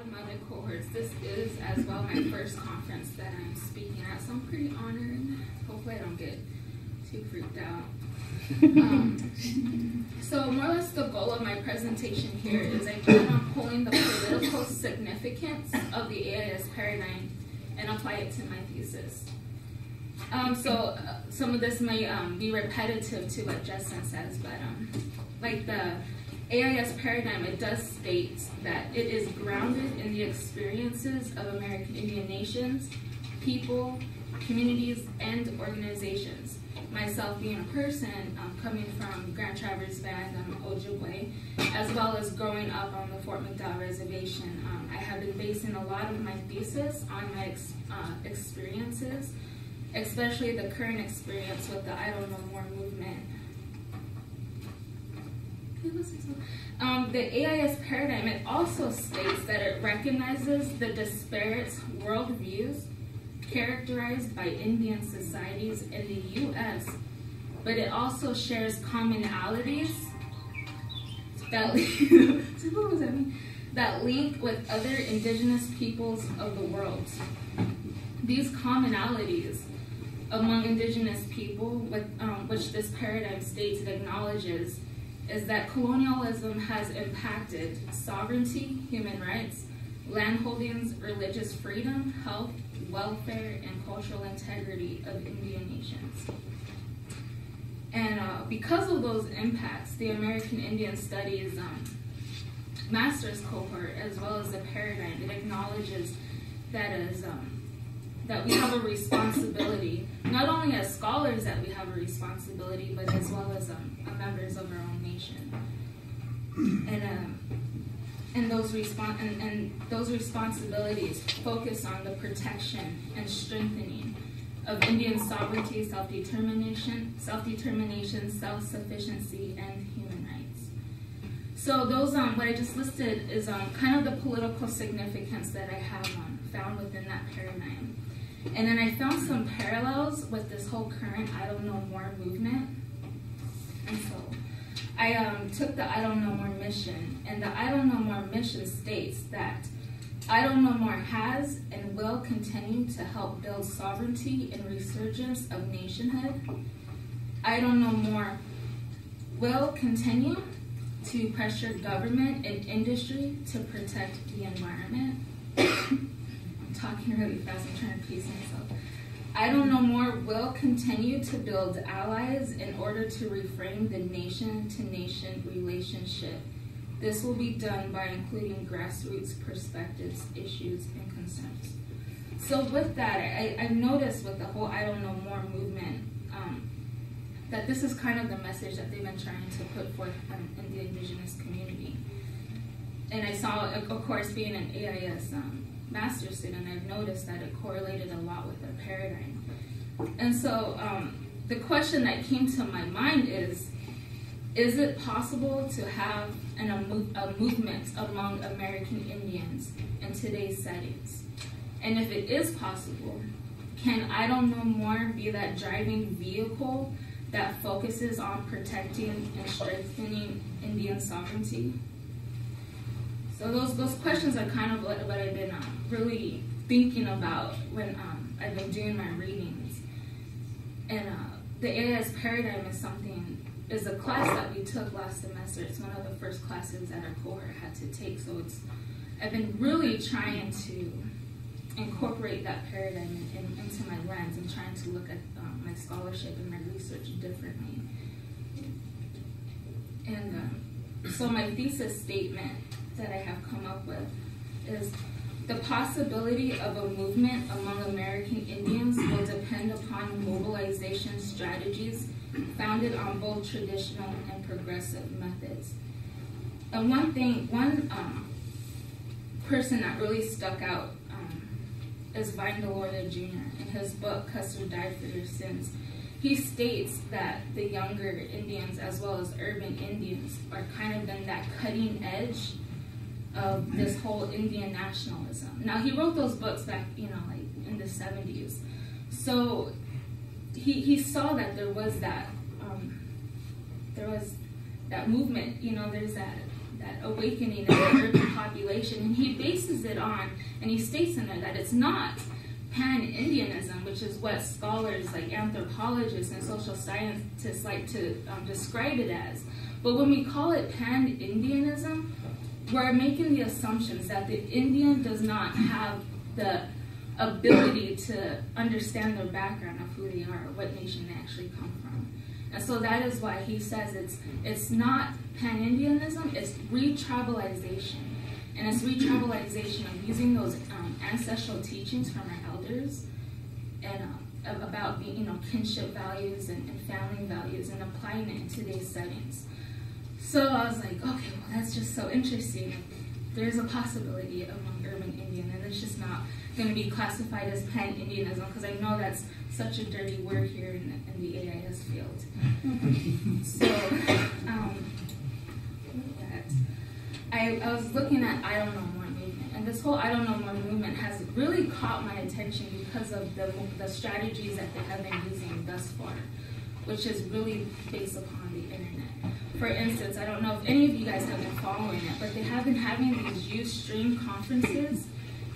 of my other cohorts, this is as well my first conference that I'm speaking at, so I'm pretty honored. Hopefully I don't get too freaked out. So more or less the goal of my presentation here is I plan on pulling the political significance of the AIS paradigm and apply it to my thesis. Some of this may be repetitive to what Justin says, but like the AIS paradigm, it does state that it is grounded in the experiences of American Indian nations, people, communities, and organizations. Myself being a person coming from Grand Traverse Band, Ojibwe, as well as growing up on the Fort McDowell Reservation, I have been basing a lot of my thesis on my experiences, especially the current experience with the I Don't Know More movement. The AIS paradigm, it also states that it recognizes the disparate worldviews characterized by Indian societies in the U.S., but it also shares commonalities that link with other indigenous peoples of the world. These commonalities among indigenous people, which this paradigm states it acknowledges, is that colonialism has impacted sovereignty, human rights, landholdings, religious freedom, health, welfare, and cultural integrity of Indian nations. And because of those impacts, the American Indian Studies master's cohort, as well as the paradigm, it acknowledges that we have a responsibility, not only as scholars that we have a responsibility, but as well as members of our own nation. And those responsibilities focus on the protection and strengthening of Indian sovereignty, self-determination, self-sufficiency, and human rights. So those, what I just listed is kind of the political significance that I have found within that paradigm. And then I found some parallels with this whole current I Don't Know More movement. And so I took the I Don't Know More mission, and the I Don't Know More mission states that I Don't Know More has and will continue to help build sovereignty and resurgence of nationhood. I Don't Know More will continue to pressure government and industry to protect the environment. I'm talking really fast, I'm trying to pace myself. I Don't Know More will continue to build allies in order to reframe the nation-to-nation relationship. This will be done by including grassroots perspectives, issues, and concerns. So with that, I've noticed with the whole I Don't Know More movement that this is kind of the message that they've been trying to put forth in the indigenous community. And I saw, of course, being an AIS master's student, I've noticed that it correlated a lot with their paradigm. And so the question that came to my mind is it possible to have a movement among American Indians in today's settings? And if it is possible, can I Don't Know More be that driving vehicle that focuses on protecting and strengthening Indian sovereignty? So those questions are kind of what I've been really thinking about when I've been doing my readings. And the AIS paradigm is a class that we took last semester. It's one of the first classes that our cohort had to take. So I've been really trying to incorporate that paradigm into my lens and trying to look at my scholarship and my research differently. And so my thesis statement that I have come up with is the possibility of a movement among American Indians will depend upon mobilization strategies founded on both traditional and progressive methods. And one person that really stuck out is Vine Delorda Jr. In his book, Custer Died for Your Sins. He states that the younger Indians as well as urban Indians are kind of in that cutting edge of this whole Indian nationalism. Now, he wrote those books back, like in the 70s. So he saw that there was that movement, there's that awakening in the urban population, and he bases it on, and he states in there that it's not pan-Indianism, which is what scholars like anthropologists and social scientists like to describe it as. But when we call it pan-Indianism, we're making the assumptions that the Indian does not have the ability to understand their background of who they are, or what nation they actually come from. And so that is why he says it's not pan-Indianism, it's re-tribalization. And it's re-tribalization of using those ancestral teachings from our elders and about kinship values and family values, and applying it in today's settings. So I was like, okay, well, that's just so interesting. There's a possibility among urban Indian, and it's just not going to be classified as pan-Indianism, because I know that's such a dirty word here in the AIS field. So, I was looking at I Don't Know More movement, and this whole I Don't Know More movement has really caught my attention because of the strategies that they have been using thus far, which is really based upon the internet. For instance, I don't know if any of you guys have been following it, but they have been having these Ustream conferences.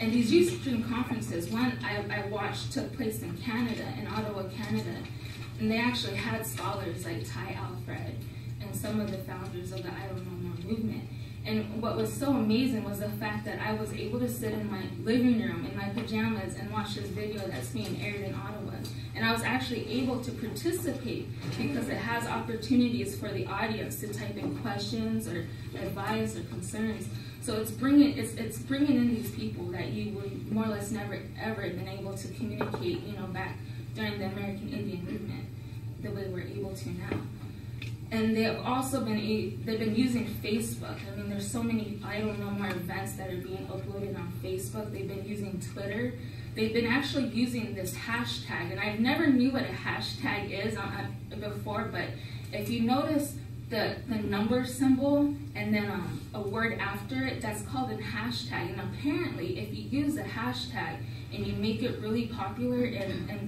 And these Ustream conferences, one I watched took place in Canada, in Ottawa, Canada, and they actually had scholars like Ty Alfred and some of the founders of the I Don't Know More movement. And what was so amazing was the fact that I was able to sit in my living room in my pajamas and watch this video that's being aired in Ottawa. And I was actually able to participate because it has opportunities for the audience to type in questions or advice or concerns. So it's bringing in these people that you would more or less never ever been able to communicate, back during the American Indian movement, the way we're able to now. And they've also been using Facebook. I mean, there's so many I Don't Know More events that are being uploaded on Facebook. They've been using Twitter. They've been actually using this hashtag, and I never knew what a hashtag is before, but if you notice the number symbol and then a word after it, that's called a hashtag. And apparently, if you use a hashtag and you make it really popular in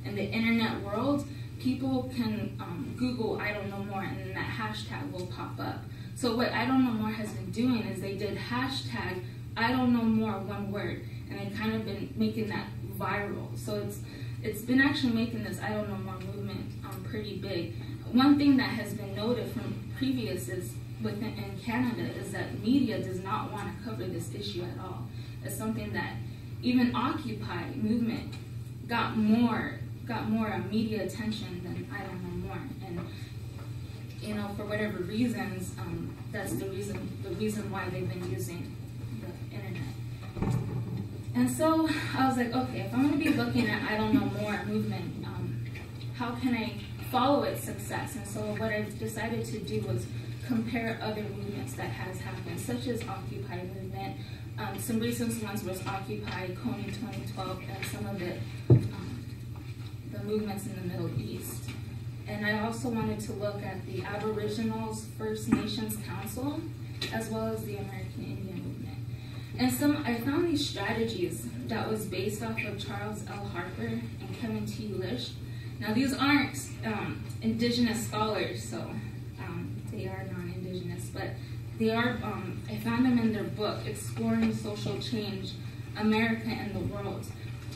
the internet world, people can Google I Don't Know More, and then that hashtag will pop up. So what I Don't Know More has been doing is they did hashtag I Don't Know More, one word, and they've kind of been making that viral. So it's been actually making this I Don't Know More movement pretty big. One thing that has been noted from previous is in Canada is that media does not want to cover this issue at all. It's something that even Occupy movement got more media attention than I Don't Know More, and for whatever reasons, that's the reason why they've been using the internet. And so I was like, okay, if I'm going to be looking at I Don't Know More movement, how can I follow its success? And so what I decided to do was compare other movements that has happened, such as Occupy movement. Some recent ones was Occupy, Coney 2012, and some of the movements in the Middle East. And I also wanted to look at the Aboriginals First Nations Council, as well as the American Indian movement. And I found these strategies that was based off of Charles L. Harper and Kevin T. Lish. Now these aren't indigenous scholars, so they are non-indigenous, but they are, I found them in their book, Exploring Social Change, America and the World.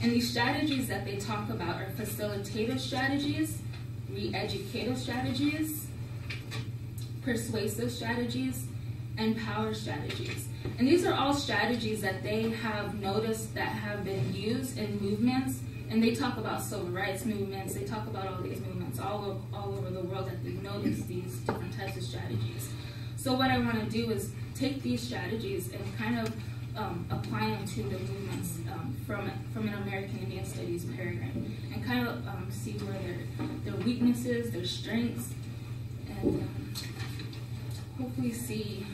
And these strategies that they talk about are facilitative strategies, re-educative strategies, persuasive strategies, and power strategies. And these are all strategies that they have noticed that have been used in movements, and they talk about civil rights movements, they talk about all these movements all over the world that they've noticed these different types of strategies. So what I want to do is take these strategies and kind of apply them to the movements from an American Indian Studies paradigm, and kind of see where their weaknesses, their strengths, and hopefully see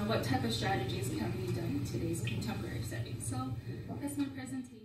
what type of strategies can be done in today's contemporary setting. So that's my presentation.